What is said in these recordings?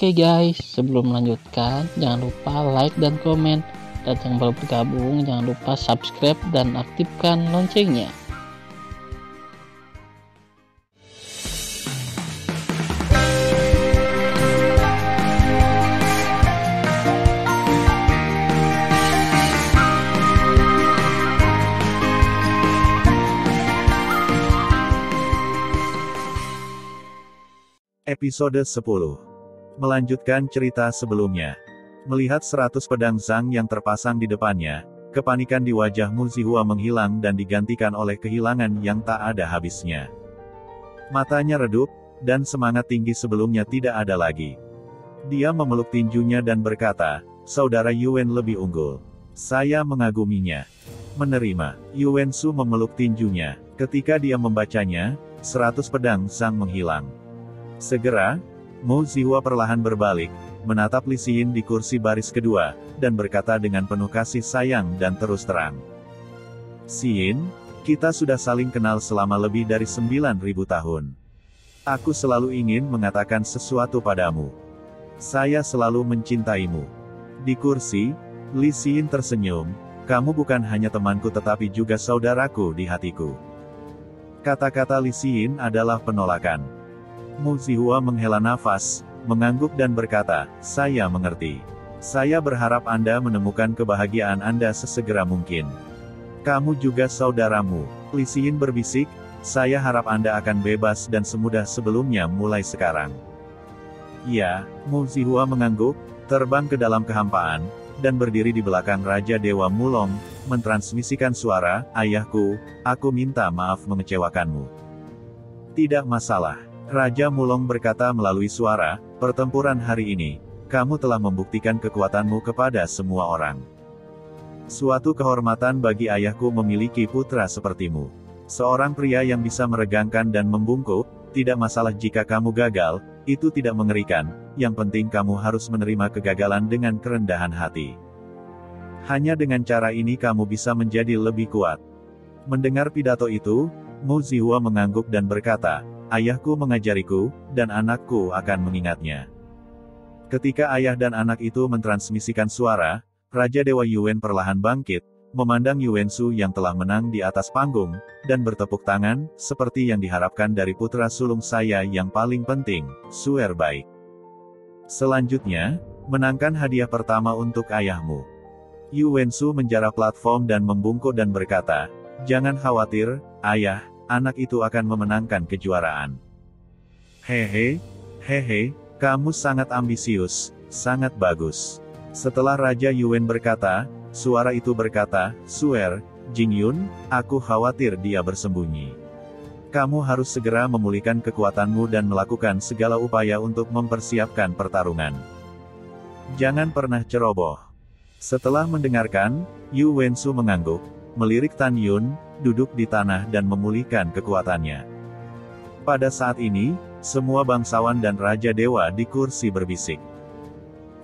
Oke guys, sebelum melanjutkan, jangan lupa like dan komen. Dan yang baru bergabung, jangan lupa subscribe dan aktifkan loncengnya. Episode 10. Melanjutkan cerita sebelumnya. Melihat 100 pedang Zhang yang terpasang di depannya, kepanikan di wajah Mu Zihua menghilang dan digantikan oleh kehilangan yang tak ada habisnya. Matanya redup, dan semangat tinggi sebelumnya tidak ada lagi. Dia memeluk tinjunya dan berkata, "Saudara Yuan lebih unggul. Saya mengaguminya." Menerima, Yuan Su memeluk tinjunya. Ketika dia membacanya, 100 pedang Zhang menghilang. Segera, Mu Zihua perlahan berbalik, menatap Li Xin di kursi baris kedua, dan berkata dengan penuh kasih sayang dan terus terang. "Xin, kita sudah saling kenal selama lebih dari 9.000 tahun. Aku selalu ingin mengatakan sesuatu padamu. Saya selalu mencintaimu." Di kursi, Li Xin tersenyum, "Kamu bukan hanya temanku tetapi juga saudaraku di hatiku." Kata-kata Li Xin adalah penolakan. Mu Zihua menghela nafas, mengangguk dan berkata, "Saya mengerti. Saya berharap Anda menemukan kebahagiaan Anda sesegera mungkin. Kamu juga saudaramu." Li Xin berbisik, "Saya harap Anda akan bebas dan semudah sebelumnya mulai sekarang." "Ya." Mu Zihua mengangguk, terbang ke dalam kehampaan, dan berdiri di belakang Raja Dewa Mulong, mentransmisikan suara, "Ayahku, aku minta maaf mengecewakanmu." "Tidak masalah." Raja Mulong berkata melalui suara, "Pertempuran hari ini, kamu telah membuktikan kekuatanmu kepada semua orang. Suatu kehormatan bagi ayahku memiliki putra sepertimu. Seorang pria yang bisa meregangkan dan membungkuk, tidak masalah jika kamu gagal, itu tidak mengerikan, yang penting kamu harus menerima kegagalan dengan kerendahan hati. Hanya dengan cara ini kamu bisa menjadi lebih kuat." Mendengar pidato itu, Mu Zihua mengangguk dan berkata, "Ayahku mengajariku, dan anakku akan mengingatnya." Ketika ayah dan anak itu mentransmisikan suara, Raja Dewa Yuan perlahan bangkit, memandang Yuan Su yang telah menang di atas panggung, dan bertepuk tangan, "Seperti yang diharapkan dari putra sulung saya yang paling penting, Suer baik. Selanjutnya, menangkan hadiah pertama untuk ayahmu." Yuan Su menjarah platform dan membungkuk dan berkata, "Jangan khawatir, ayah, anak itu akan memenangkan kejuaraan." "Hehe, kamu sangat ambisius, sangat bagus." Setelah Raja Yuan berkata, suara itu berkata, "Suer, Jingyun, aku khawatir dia bersembunyi. Kamu harus segera memulihkan kekuatanmu dan melakukan segala upaya untuk mempersiapkan pertarungan. Jangan pernah ceroboh." Setelah mendengarkan, Yuan Su mengangguk, melirik Tan Yun, duduk di tanah dan memulihkan kekuatannya. Pada saat ini, semua bangsawan dan Raja Dewa di kursi berbisik.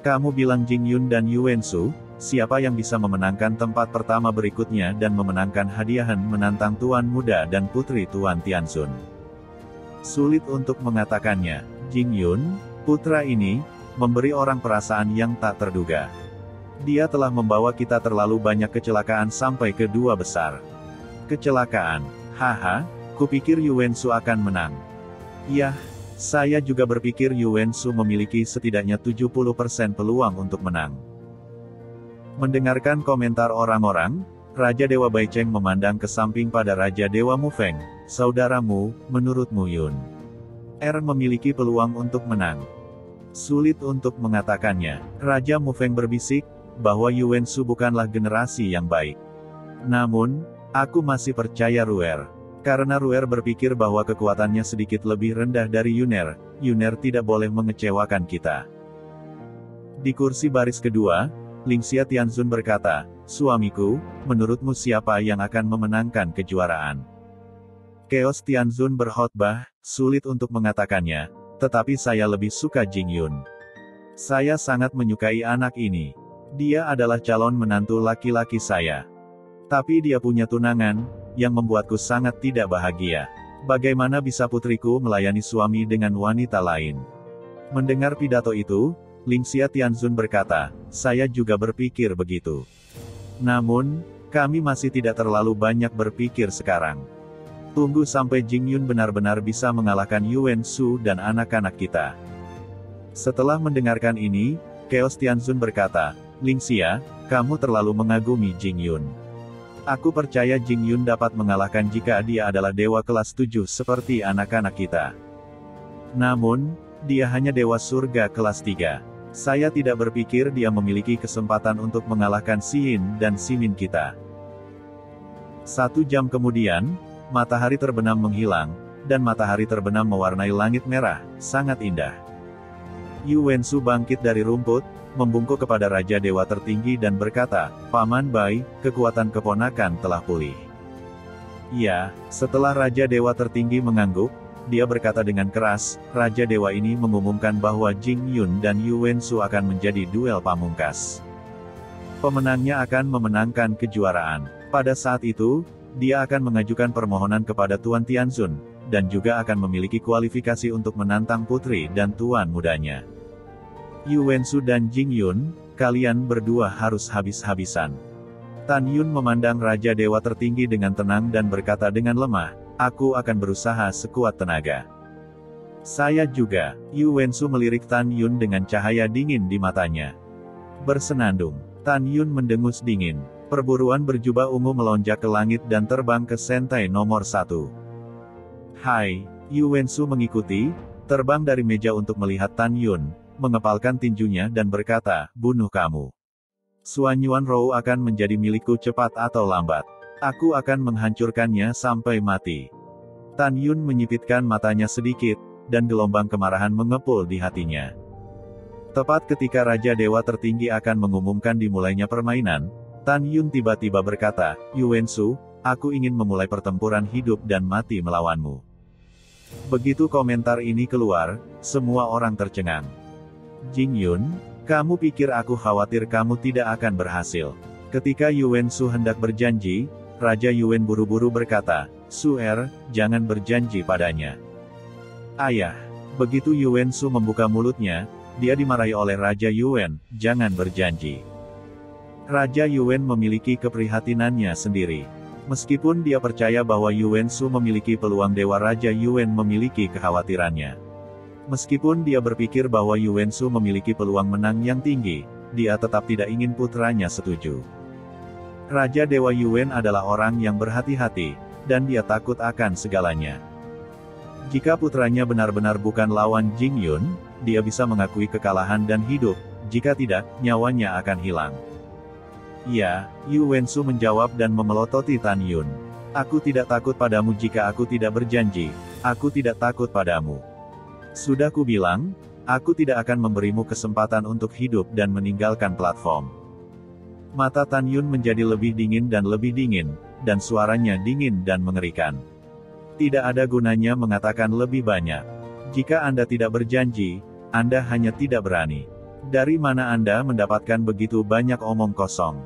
"Kamu bilang Jingyun dan Yuan Su, siapa yang bisa memenangkan tempat pertama berikutnya dan memenangkan hadiahan menantang Tuan Muda dan Putri Tuan Tianzun?" Sulit untuk mengatakannya. Jingyun, putra ini, memberi orang perasaan yang tak terduga. Dia telah membawa kita terlalu banyak kecelakaan sampai ke dua besar. Kecelakaan? Haha, kupikir Yuan Su akan menang. Yah, saya juga berpikir Yuan Su memiliki setidaknya 70% peluang untuk menang. Mendengarkan komentar orang-orang, Raja Dewa Baicheng memandang ke samping pada Raja Dewa Mufeng. "Saudaramu, menurutmu Yun memiliki peluang untuk menang?" Sulit untuk mengatakannya. Raja Mufeng berbisik, bahwa Yuan Su bukanlah generasi yang baik. "Namun, aku masih percaya Ruer. Karena Ruer berpikir bahwa kekuatannya sedikit lebih rendah dari Yuner tidak boleh mengecewakan kita." Di kursi baris kedua, Lingxia Tianzun berkata, "Suamiku, menurutmu siapa yang akan memenangkan kejuaraan?" Chaos Tianzun berkhotbah, "Sulit untuk mengatakannya, tetapi saya lebih suka Jingyun. Saya sangat menyukai anak ini. Dia adalah calon menantu laki-laki saya. Tapi dia punya tunangan, yang membuatku sangat tidak bahagia. Bagaimana bisa putriku melayani suami dengan wanita lain? Mendengar pidato itu, Lingxia Tianzun berkata, saya juga berpikir begitu. Namun, kami masih tidak terlalu banyak berpikir sekarang. Tunggu sampai Jingyun benar-benar bisa mengalahkan Yuan Shu dan anak-anak kita. Setelah mendengarkan ini, Chaos Tianzun berkata, Lingxia, kamu terlalu mengagumi Jingyun. Aku percaya Jingyun dapat mengalahkan jika dia adalah dewa kelas 7 seperti anak-anak kita. Namun, dia hanya dewa surga kelas 3. Saya tidak berpikir dia memiliki kesempatan untuk mengalahkan Xin dan Ximin kita. 1 jam kemudian, matahari terbenam menghilang, dan matahari terbenam mewarnai langit merah, sangat indah. Yu Wensu bangkit dari rumput, membungkuk kepada Raja Dewa tertinggi dan berkata, Paman Bai, kekuatan keponakan telah pulih. Ya, setelah Raja Dewa tertinggi mengangguk, dia berkata dengan keras, Raja Dewa ini mengumumkan bahwa Jingyun dan Yu Wensu akan menjadi duel pamungkas. Pemenangnya akan memenangkan kejuaraan. Pada saat itu, dia akan mengajukan permohonan kepada Tuan Tianzun, dan juga akan memiliki kualifikasi untuk menantang putri dan tuan mudanya. Yu Wensu dan Jingyun, kalian berdua harus habis-habisan. Tan Yun memandang Raja Dewa tertinggi dengan tenang dan berkata dengan lemah, aku akan berusaha sekuat tenaga. Saya juga. Yu Wensu melirik Tan Yun dengan cahaya dingin di matanya. Bersenandung. Tan Yun mendengus dingin. Perburuan berjubah ungu melonjak ke langit dan terbang ke sentai nomor 1. Hai, Yu Wensu mengikuti, terbang dari meja untuk melihat Tan Yun, mengepalkan tinjunya dan berkata, bunuh kamu. Suan Yuan Rou akan menjadi milikku cepat atau lambat. Aku akan menghancurkannya sampai mati. Tan Yun menyipitkan matanya sedikit, dan gelombang kemarahan mengepul di hatinya. Tepat ketika Raja Dewa tertinggi akan mengumumkan dimulainya permainan, Tan Yun tiba-tiba berkata, Yu Wensu, aku ingin memulai pertempuran hidup dan mati melawanmu. Begitu komentar ini keluar, semua orang tercengang. Jingyun, kamu pikir aku khawatir kamu tidak akan berhasil. Ketika Yu Wensu hendak berjanji, Raja Yuan buru-buru berkata, Suer, jangan berjanji padanya. Ayah. Begitu Yu Wensu membuka mulutnya, dia dimarahi oleh Raja Yuan, jangan berjanji. Raja Yuan memiliki keprihatinannya sendiri. Meskipun dia percaya bahwa Yu Wensu memiliki peluang Dewa, Raja Yuan memiliki kekhawatirannya. Meskipun dia berpikir bahwa Yu Wensu memiliki peluang menang yang tinggi, dia tetap tidak ingin putranya setuju. Raja Dewa Yuan adalah orang yang berhati-hati, dan dia takut akan segalanya. Jika putranya benar-benar bukan lawan Jingyun, dia bisa mengakui kekalahan dan hidup, jika tidak, nyawanya akan hilang. Ya, Yu Wensu menjawab dan memelototi Tan Yun. Aku tidak takut padamu jika aku tidak berjanji, aku tidak takut padamu. Sudah kubilang, aku tidak akan memberimu kesempatan untuk hidup dan meninggalkan platform. Mata Tan Yun menjadi lebih dingin, dan suaranya dingin dan mengerikan. Tidak ada gunanya mengatakan lebih banyak. Jika Anda tidak berjanji, Anda hanya tidak berani. Dari mana Anda mendapatkan begitu banyak omong kosong?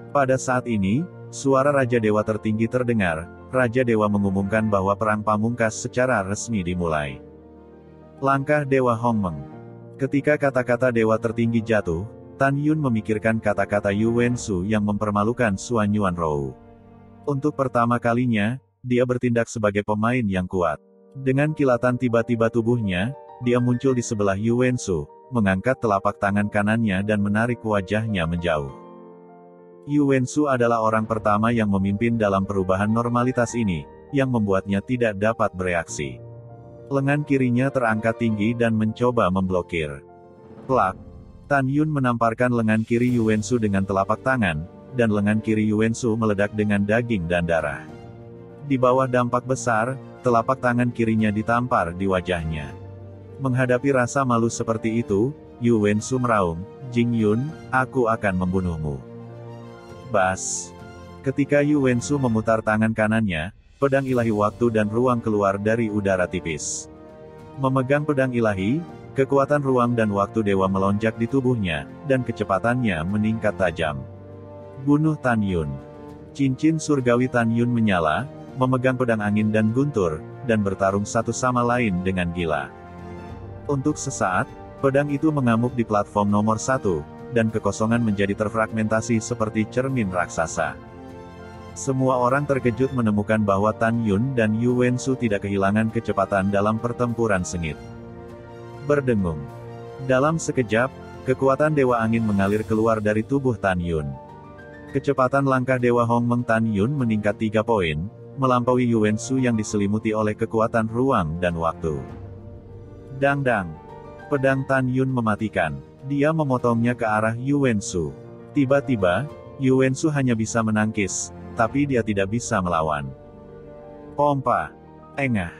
Pada saat ini, suara Raja Dewa tertinggi terdengar. Raja Dewa mengumumkan bahwa perang pamungkas secara resmi dimulai. Langkah Dewa Hongmeng. Ketika kata-kata Dewa tertinggi jatuh, Tan Yun memikirkan kata-kata Yu Wensu yang mempermalukan Suan Yuan Rou. Untuk pertama kalinya, dia bertindak sebagai pemain yang kuat. Dengan kilatan tiba-tiba tubuhnya, dia muncul di sebelah Yu Wensu, mengangkat telapak tangan kanannya dan menarik wajahnya menjauh. Yu Wensu adalah orang pertama yang memimpin dalam perubahan normalitas ini, yang membuatnya tidak dapat bereaksi. Lengan kirinya terangkat tinggi dan mencoba memblokir. Plak. Tan Yun menamparkan lengan kiri Yu Wensu dengan telapak tangan, dan lengan kiri Yu Wensu meledak dengan daging dan darah. Di bawah dampak besar, telapak tangan kirinya ditampar di wajahnya. Menghadapi rasa malu seperti itu, Yu Wensu meraung, Jingyun, aku akan membunuhmu. Bas. Ketika Yu Wensu memutar tangan kanannya, pedang ilahi waktu dan ruang keluar dari udara tipis. Memegang pedang ilahi, kekuatan ruang dan waktu dewa melonjak di tubuhnya, dan kecepatannya meningkat tajam. Bunuh Tan Yun. Cincin surgawi Tan Yun menyala, memegang pedang angin dan guntur, dan bertarung satu sama lain dengan gila. Untuk sesaat, pedang itu mengamuk di platform nomor 1, dan kekosongan menjadi terfragmentasi seperti cermin raksasa. Semua orang terkejut menemukan bahwa Tan Yun dan Yu Wensu tidak kehilangan kecepatan dalam pertempuran sengit. Berdengung. Dalam sekejap, kekuatan Dewa Angin mengalir keluar dari tubuh Tan Yun. Kecepatan langkah Dewa Hongmeng Tan Yun meningkat 3 poin, melampaui Yu Wensu yang diselimuti oleh kekuatan ruang dan waktu. Dang-dang. Pedang Tan Yun mematikan. Dia memotongnya ke arah Yu Wensu. Tiba-tiba, Yu Wensu hanya bisa menangkis, tapi dia tidak bisa melawan. Pompa. Engah.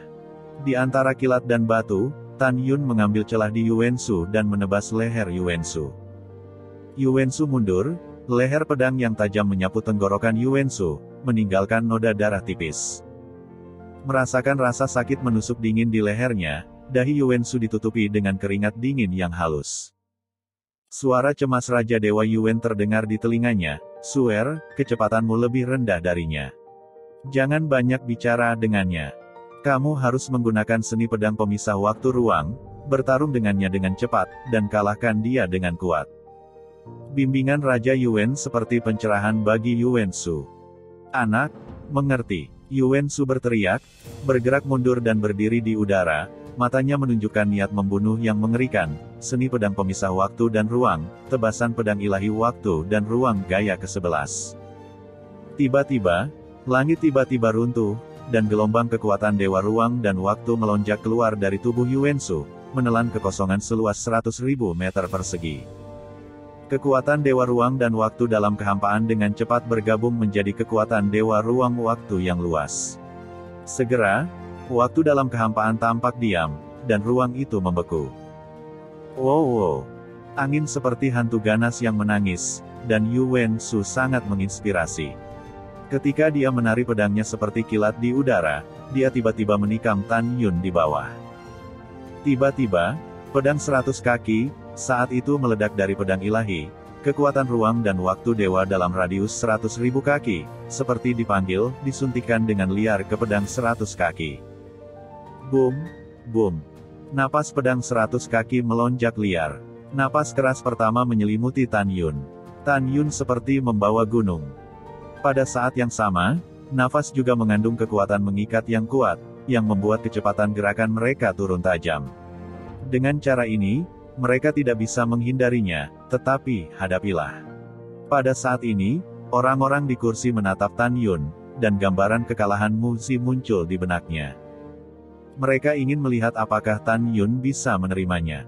Di antara kilat dan batu, Tan Yun mengambil celah di Yu Wensu dan menebas leher Yu Wensu. Yu Wensu mundur, leher pedang yang tajam menyapu tenggorokan Yu Wensu, meninggalkan noda darah tipis. Merasakan rasa sakit menusuk dingin di lehernya, dahi Yu Wensu ditutupi dengan keringat dingin yang halus. Suara cemas Raja Dewa Yuwen terdengar di telinganya, "Suer, kecepatanmu lebih rendah darinya. Jangan banyak bicara dengannya. Kamu harus menggunakan seni pedang pemisah waktu-ruang, bertarung dengannya dengan cepat, dan kalahkan dia dengan kuat." Bimbingan Raja Yuwen seperti pencerahan bagi Yu Wensu. "Anak, mengerti." Yu Wensu berteriak, bergerak mundur dan berdiri di udara, matanya menunjukkan niat membunuh yang mengerikan, seni pedang pemisah waktu dan ruang, tebasan pedang ilahi waktu dan ruang gaya ke-11. Tiba-tiba, langit tiba-tiba runtuh, dan gelombang kekuatan Dewa Ruang dan Waktu melonjak keluar dari tubuh Yu Wensu, menelan kekosongan seluas 100.000 meter persegi. Kekuatan Dewa Ruang dan Waktu dalam kehampaan dengan cepat bergabung menjadi kekuatan Dewa Ruang Waktu yang luas. Segera, waktu dalam kehampaan tampak diam, dan ruang itu membeku. Wow! Angin seperti hantu ganas yang menangis, dan Yu Wensu sangat menginspirasi. Ketika dia menari pedangnya seperti kilat di udara, dia tiba-tiba menikam Tan Yun di bawah. Tiba-tiba, pedang 100 kaki, saat itu meledak dari pedang ilahi, kekuatan ruang dan waktu dewa dalam radius 100.000 kaki, seperti dipanggil, disuntikkan dengan liar ke pedang 100 kaki. Boom, boom. Napas pedang 100 kaki melonjak liar. Napas keras pertama menyelimuti Tan Yun. Tan Yun seperti membawa gunung. Pada saat yang sama, nafas juga mengandung kekuatan mengikat yang kuat, yang membuat kecepatan gerakan mereka turun tajam. Dengan cara ini, mereka tidak bisa menghindarinya, tetapi, hadapilah. Pada saat ini, orang-orang di kursi menatap Tan Yun, dan gambaran kekalahan Muzi muncul di benaknya. Mereka ingin melihat apakah Tan Yun bisa menerimanya.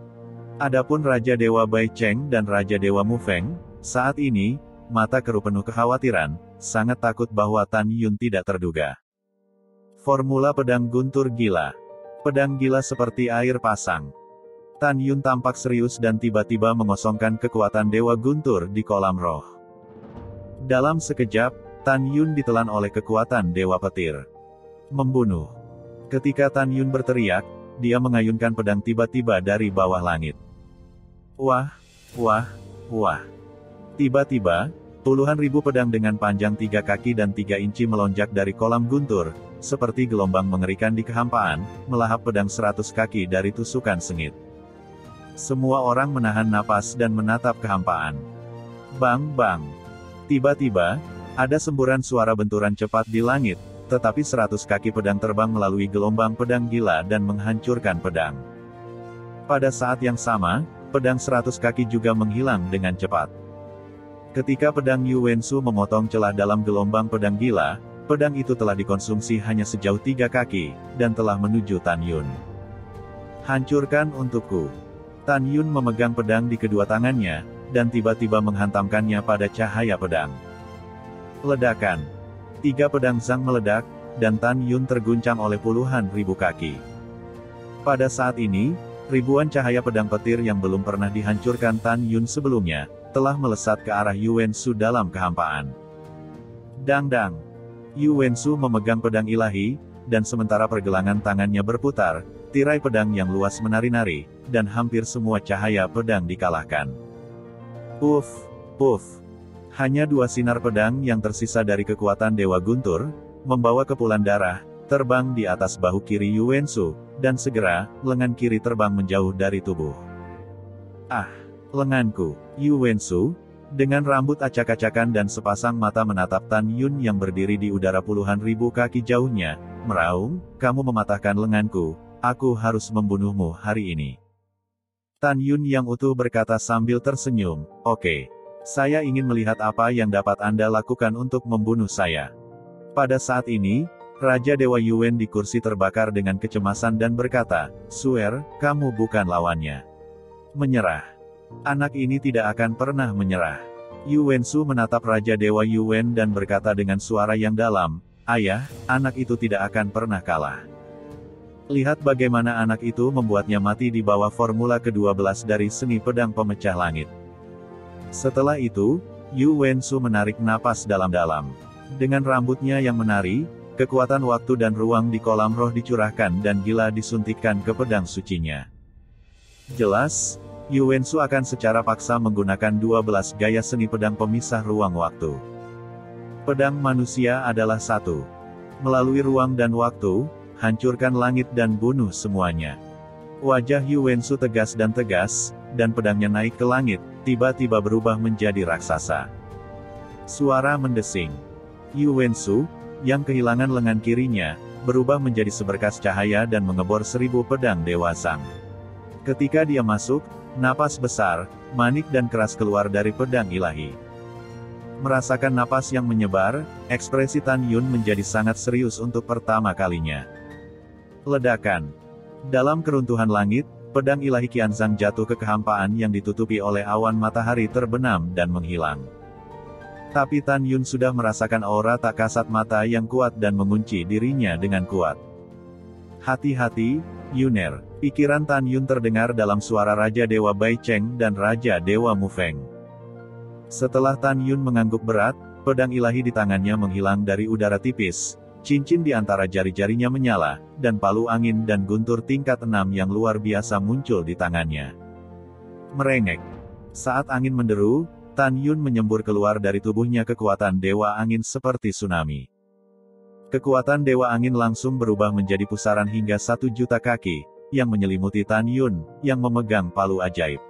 Adapun Raja Dewa Bai Cheng dan Raja Dewa Mu Feng, saat ini, mata keruh penuh kekhawatiran, sangat takut bahwa Tan Yun tidak terduga. Formula pedang guntur gila. Pedang gila seperti air pasang. Tan Yun tampak serius dan tiba-tiba mengosongkan kekuatan Dewa Guntur di kolam roh. Dalam sekejap, Tan Yun ditelan oleh kekuatan Dewa Petir. Membunuh. Ketika Tan Yun berteriak, dia mengayunkan pedang tiba-tiba dari bawah langit. Wah, wah, wah. Tiba-tiba, puluhan ribu pedang dengan panjang 3 kaki dan 3 inci melonjak dari kolam guntur, seperti gelombang mengerikan di kehampaan, melahap pedang 100 kaki dari tusukan sengit. Semua orang menahan napas dan menatap kehampaan. Bang bang. Tiba-tiba, ada semburan suara benturan cepat di langit, tetapi 100 kaki pedang terbang melalui gelombang pedang gila dan menghancurkan pedang. Pada saat yang sama, pedang 100 kaki juga menghilang dengan cepat. Ketika pedang Yu Wensu memotong celah dalam gelombang pedang gila, pedang itu telah dikonsumsi hanya sejauh 3 kaki, dan telah menuju Tan Yun. Hancurkan untukku. Tan Yun memegang pedang di kedua tangannya, dan tiba-tiba menghantamkannya pada cahaya pedang. Ledakan. 3 pedang Zhang meledak, dan Tan Yun terguncang oleh puluhan ribu kaki. Pada saat ini, ribuan cahaya pedang petir yang belum pernah dihancurkan Tan Yun sebelumnya, telah melesat ke arah Yu Wensu dalam kehampaan. Dang-dang. Yu Wensu memegang pedang ilahi, dan sementara pergelangan tangannya berputar, tirai pedang yang luas menari-nari, dan hampir semua cahaya pedang dikalahkan. Puff, puff. Hanya 2 sinar pedang yang tersisa dari kekuatan Dewa Guntur, membawa kepulan darah, terbang di atas bahu kiri Yuwensu, dan segera, lengan kiri terbang menjauh dari tubuh. Ah, lenganku, Yuwensu, dengan rambut acak-acakan dan sepasang mata menatap Tan Yun yang berdiri di udara puluhan ribu kaki jauhnya, meraung, kamu mematahkan lenganku, aku harus membunuhmu hari ini. Tan Yun yang utuh berkata sambil tersenyum, oke. Saya ingin melihat apa yang dapat Anda lakukan untuk membunuh saya. Pada saat ini, Raja Dewa Yuwen di kursi terbakar dengan kecemasan dan berkata, Suer, kamu bukan lawannya. Menyerah. Anak ini tidak akan pernah menyerah. Yuwensu menatap Raja Dewa Yuwen dan berkata dengan suara yang dalam, Ayah, anak itu tidak akan pernah kalah. Lihat bagaimana anak itu membuatnya mati di bawah formula ke-12 dari seni pedang pemecah langit. Setelah itu, Yuwensu menarik napas dalam-dalam. Dengan rambutnya yang menari, kekuatan waktu dan ruang di kolam roh dicurahkan dan gila disuntikkan ke pedang sucinya. Jelas, Yuwensu akan secara paksa menggunakan 12 gaya seni pedang pemisah ruang waktu. Pedang manusia adalah satu. Melalui ruang dan waktu, hancurkan langit dan bunuh semuanya. Wajah Yuwensu tegas, dan pedangnya naik ke langit, tiba-tiba berubah menjadi raksasa. Suara mendesing. Yuwensu, yang kehilangan lengan kirinya, berubah menjadi seberkas cahaya dan mengebor 1000 pedang Dewa Zhang. Ketika dia masuk, napas besar, manik dan keras keluar dari pedang ilahi. Merasakan napas yang menyebar, ekspresi Tan Yun menjadi sangat serius untuk pertama kalinya. Ledakan. Dalam keruntuhan langit, pedang ilahi Qianzhang jatuh ke kehampaan yang ditutupi oleh awan matahari terbenam dan menghilang. Tapi Tan Yun sudah merasakan aura tak kasat mata yang kuat dan mengunci dirinya dengan kuat. Hati-hati, Yuner, pikiran Tan Yun terdengar dalam suara Raja Dewa Bai Cheng dan Raja Dewa Mufeng. Setelah Tan Yun mengangguk berat, pedang ilahi di tangannya menghilang dari udara tipis. Cincin di antara jari-jarinya menyala, dan palu angin dan guntur tingkat 6 yang luar biasa muncul di tangannya. Merengek. Saat angin menderu, Tan Yun menyembur keluar dari tubuhnya kekuatan Dewa Angin seperti tsunami. Kekuatan Dewa Angin langsung berubah menjadi pusaran hingga 1 juta kaki, yang menyelimuti Tan Yun, yang memegang palu ajaib.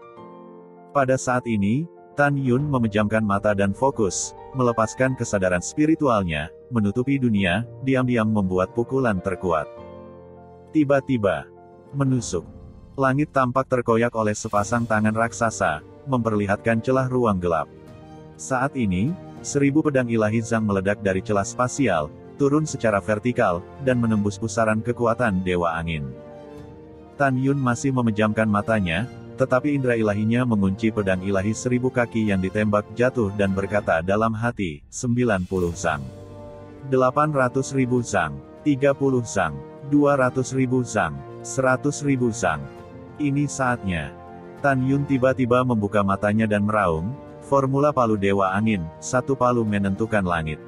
Pada saat ini, Tan Yun memejamkan mata dan fokus, melepaskan kesadaran spiritualnya, menutupi dunia, diam-diam membuat pukulan terkuat. Tiba-tiba, menusuk. Langit tampak terkoyak oleh sepasang tangan raksasa, memperlihatkan celah ruang gelap. Saat ini, 1000 pedang ilahi Zhang meledak dari celah spasial, turun secara vertikal, dan menembus pusaran kekuatan Dewa Angin. Tan Yun masih memejamkan matanya, tetapi indera ilahinya mengunci pedang ilahi 1000 kaki yang ditembak jatuh dan berkata dalam hati, 90 Zhang. 800.000 Zhang. 30 Zhang. 200.000 Zhang. 100.000 Zhang. Ini saatnya. Tan Yun tiba-tiba membuka matanya dan meraung, formula palu Dewa Angin, 1 palu menentukan langit.